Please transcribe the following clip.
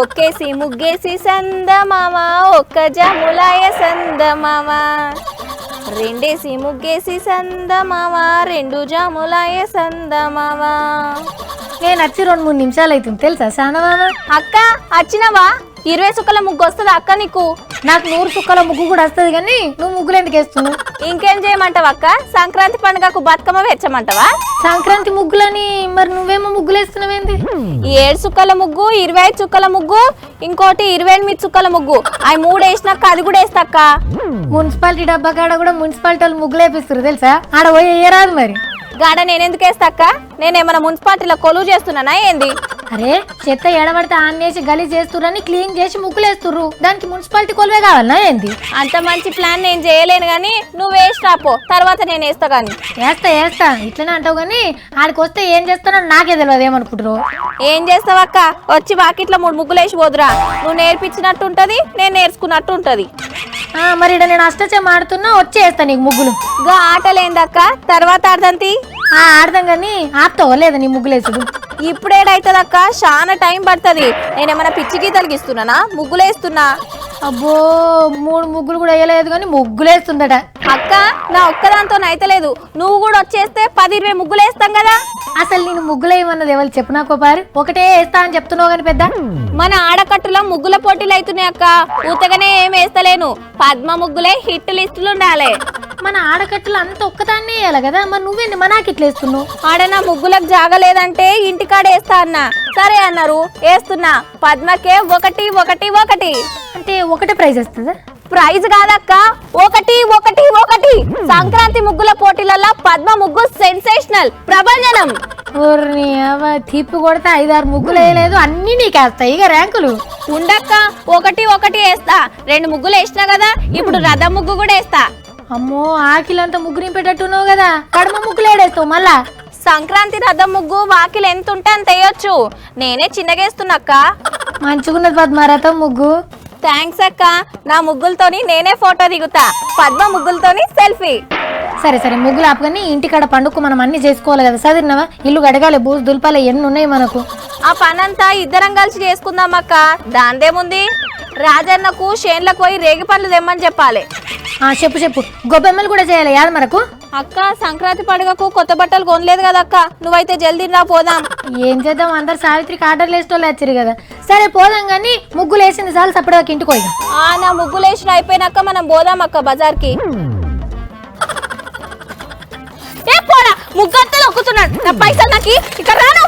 ఒక్కేసి ముగ్గేసి సందమామ ఒక్క జాములాయ సందమామ రెండేసి ముగ్గేసి సందమామ రెండు జాములాయ సందమామ. నేను వచ్చి 2-3 నిమిషాలు అవుతుంది తెలుసా సానమామ. అక్క వచ్చినవా? 20 సుక్కల ముగ్గు వస్తుంది అక్క నీకు? నాకు 100 సుక్కల ముగ్గు కూడా వస్తుంది కానీ నువ్వు ముగ్గులు ఎందుకు వేస్తున్నావు? ఇంకేం చేయమంటావు అక్క? సంక్రాంతి పండుగకు బతుకమ్మ వెచ్చమంటావా? సంక్రాంతి ముగ్గులని మరి నువ్వేమో ముగ్గులు వేస్తున్నావేంది? 7 సుక్కల ముగ్గు, 25 చుక్కల ముగ్గు, ఇంకోటి 28 చుక్కల ముగ్గు. అవి 3 వేసినాక అది కూడా వేస్తాక్క. మున్సిపాలిటీ డబ్బా కాడ కూడా మున్సిపాలిటీ వాళ్ళు ముగ్గులు వేపిస్తారు తెలుసా? ఆడ పోయి వేయరాదు మరి. గాడ నేనెందుకు వేస్తాక్క? నేనేమన్నా మున్సిపాలిటీలో కొలువు చేస్తున్నానా ఏంది? అరే చెత్త ఎడబడితే ఆన్ చేసి గలీజ్ చేస్తుర్రని క్లీన్ చేసి ముగ్గులు వేస్తుర్రు, దానికి మున్సిపాలిటీ కొలువే కావాలన్నా ఏంది? అంత మంచి ప్లాన్ నేను చేయలేను గానీ నువ్వు వేసినాపో, తర్వాత నేను వేస్తా గాని. వేస్తా ఇట్లనే అంటావు కానీ ఆడికి వస్తే ఏం చేస్తానో నాకే తెలియదు. ఏమనుకుంటారు? ఏం చేస్తావక్క? వచ్చి వాకిట్లో 3 ముగ్గులు వేసి పోదురా. నువ్వు నేర్పించినట్టు ఉంటది, నేను నేర్చుకున్నట్టు ఉంటది. మరి ఇక్కడ నేను అష్టచమ్మ ఆడుతున్నా, వచ్చి వేస్తా నీకు ముగ్గులు. గా ఆటలేందక్క? తర్వాత ఆడదంతి. ఆడదాం కానీ ఆపుతావో లేదా నీ ముగ్గులేసుడు? ఇప్పుడేడైతుందక్క? చాలా టైం పడుతుంది. నేనేమన్నా పిచ్చి గీతలు గీస్తున్నానా? ముగ్గులేస్తున్నా. అబ్బో 3 ముగ్గులు కూడా వేయలేదు కానీ ముగ్గులేస్తుందట. అక్క నా ఒక్కదాంతో అయితలేదు, నువ్వు కూడా వచ్చేస్తే 10-20 ముగ్గులు వేస్తాం కదా. అసలు నేను ముగ్గులేయమన్నది ఎవరు చెప్పు నాకు పారు? ఒకటే వేస్తా అని చెప్తున్నావు కానీ పెద్ద. మన ఆడకట్టులో ముగ్గుల పోటీలు అవుతున్నాయి అక్క. ఊతగానే ఏం వేస్తలేను, పద్మ ముగ్గులే హిట్ లిస్టులు ఉండాలి. మన ఆడకట్టులు అంత ఒక్కదాన్నే వేయాలి కదా, మరి నువ్వేంది మనాకి ఇట్లా వేస్తున్నావు? ఆడ నా ముగ్గులకు జాగలేదంటే ఇంటికాడ వేస్తా అన్నా. సరే అన్నారు, వేస్తున్నా. పద్మకే 1-1-1. అంటే ఒకటే ప్రైజ్ వస్తుందా? ప్రైజ్ కాదక్క, 1-1-1. సంక్రాంతి ముగ్గుల పోటీలలో పద్మ ముగ్గు సెన్సేషనల్ ప్రభంజనం. తిప్పి కొడితే 5-6 ముగ్గులు వేయలేదు, అన్ని నీకేస్తాయి ఇక ర్యాంకులు. ఉండక్క, 1-1 వేస్తా. 2 ముగ్గులు వేసినా కదా, ఇప్పుడు రథం ముగ్గు కూడా వేస్తా. అమ్మో ఆకిలంతా ముగ్గు నింపేటట్టున్నావు కదా, కడమ ముగ్గులు ఏడేస్తావు మళ్ళా? సంక్రాంతి రథం ముగ్గు వాకిలు ఎంత ఉంటే అంత వేయొచ్చు. నేనే చిన్నగేస్తున్నాక్క. మంచిగున్నది పద్మ రథం ముగ్గు. థ్యాంక్స్ అక్క. నా ముగ్గులతోని నేనే ఫోటో దిగుతా, పద్మ ముగ్గులతోని సెల్ఫీ. సరే ముగ్గులు ఆపుకొని ఇంటికాడ పండుగ మనం అన్ని చేసుకోవాలి కదా. చదివినావా? ఇల్లు గడగాలి, బూజు దుల్పాలి, ఎన్ని ఉన్నాయి మనకు. ఆ పనంతా ఇద్దరం కలిసి చేసుకుందాం అక్క, దాందేముంది. రాజన్నకు షేన్లకు పోయి రేగి పండ్లు తెమ్మని చెప్పాలి. చెప్పు గొబ్బెమ్మలు కూడా చేయాలి యాద మనకు. అక్క సంక్రాంతి పండుగకు కొత్త బట్టలు కొనలేదు కదా అక్క, నువ్వైతే జల్దీ రా పోదాం. ఏం చేద్దాం, అందరు సావిత్రికి ఆర్డర్లు వేసేటోళ్ళు వచ్చారు కదా. సరే పోదాం కానీ ముగ్గులు వేసింది చాలు, సపరేట్గా ఇంటికి పోయి. నా ముగ్గులు వేసిన అయిపోయినాక మనం పోదాం అక్క బజార్కి. ఏ పోరా, ముగ్గు అంతా నొక్కుతున్నాడు. నా పైసలు నాకు ఇక్కడ రాను.